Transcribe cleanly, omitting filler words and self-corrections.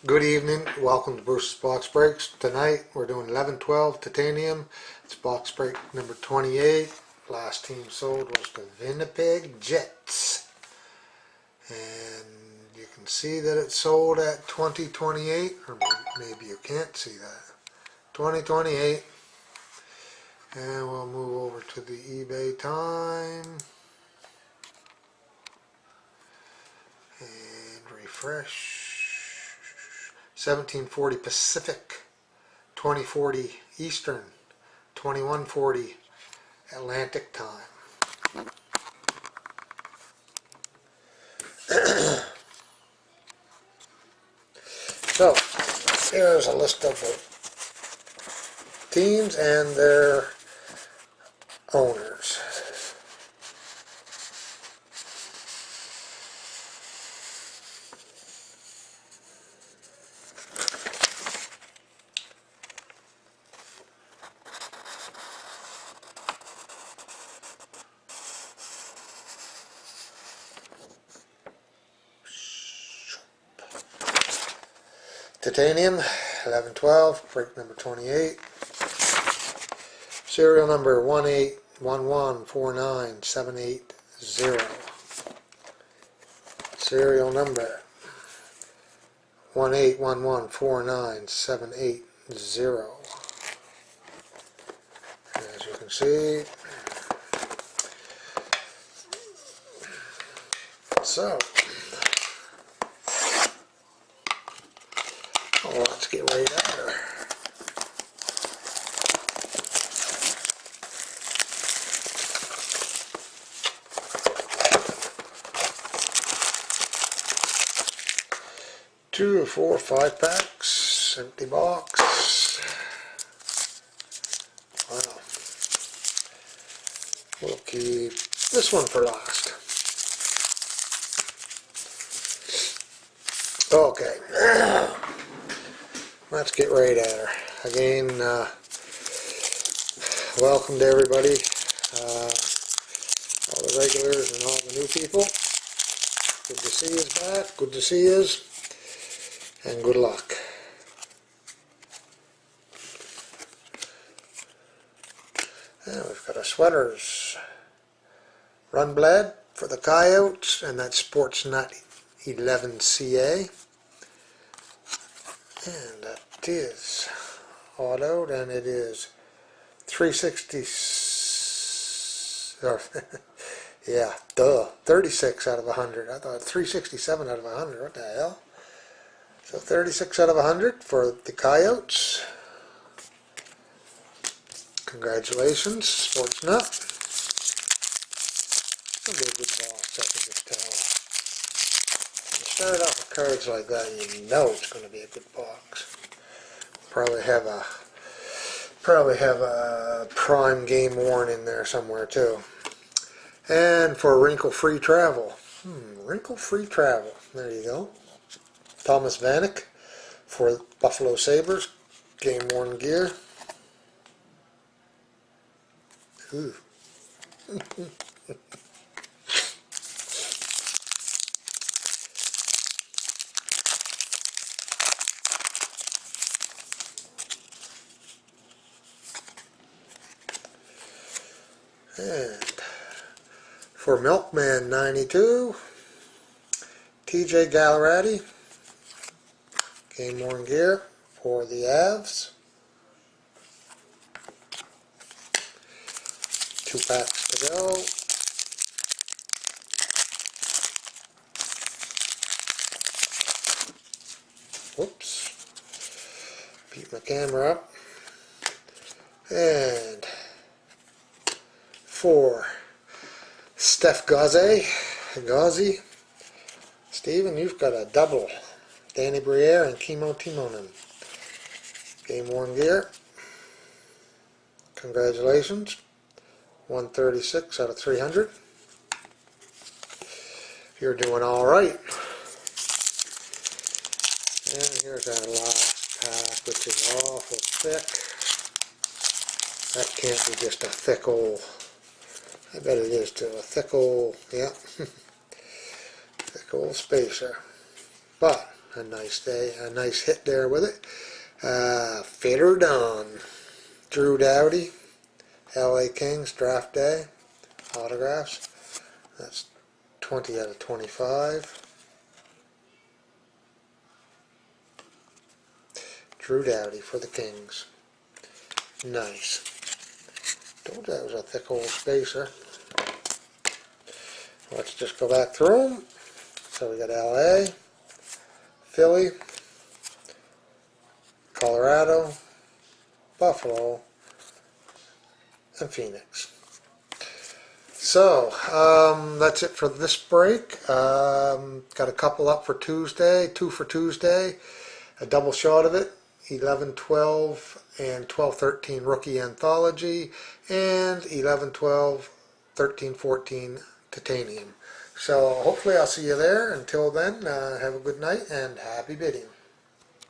Good evening. Welcome to Bruce's Box Breaks. Tonight we're doing 11-12 titanium. It's box break number 28. Last team sold was the Winnipeg Jets. And you can see that it sold at 2028, or maybe you can't see that. 2028. And we'll move over to the eBay time. And refresh. 1740 Pacific, 2040 Eastern, 2140 Atlantic time. So, here's a list of the teams and their owners. Titanium, 11-12, break number 28. Serial number 181149780. Serial number 181149780. As you can see, so let's get right at her. Two, four, 5 packs, empty box. Wow. We'll keep this one for last. Okay. Let's get right at her. Again, welcome to everybody, all the regulars and all the new people. Good to see yous back, good to see yous, and good luck. And we've got our sweaters. Run Bled for the Coyotes, and that's Sportsnut 11CA. And that is autoed, and it is 360, or yeah, 36 out of 100. I thought 367 out of 100. What the hell? So 36 out of 100 for the Coyotes. Congratulations, Sportsnut. It's going to be a good box, I can just tell. Start off with cards like that, you know it's going to be a good box. Probably have a prime game worn in there somewhere too. And for wrinkle-free travel, wrinkle-free travel. There you go. Thomas Vanek for Buffalo Sabres, game worn gear. Ooh. And for Milkman 92, TJ Gallerati, game worn gear for the Avs. 2 packs to go. Whoops. Beat my camera up. And for Steph Gauzy, Steven, you've got a double. Danny Briere and Kimmo Timonen. Game worn gear. Congratulations. 136 out of 300. You're doing all right. And here's our last pack, which is awful thick. That can't be just a thick old. I bet it is too. A thick old, yeah, thick old spacer. But a nice day, a nice hit there with it. Fader Dawn, Drew Doughty, LA Kings, draft day, autographs. That's 20 out of 25. Drew Doughty for the Kings. Nice. Told you that was a thick old spacer. Let's just go back through them. So we got LA, Philly, Colorado, Buffalo, and Phoenix. So, that's it for this break. Got a couple up for Tuesday, 2 for Tuesday, a double shot of it, 11-12 and 12-13 rookie anthology, and 11-12, 13-14 titanium. So hopefully I'll see you there. Until then, have a good night and happy bidding.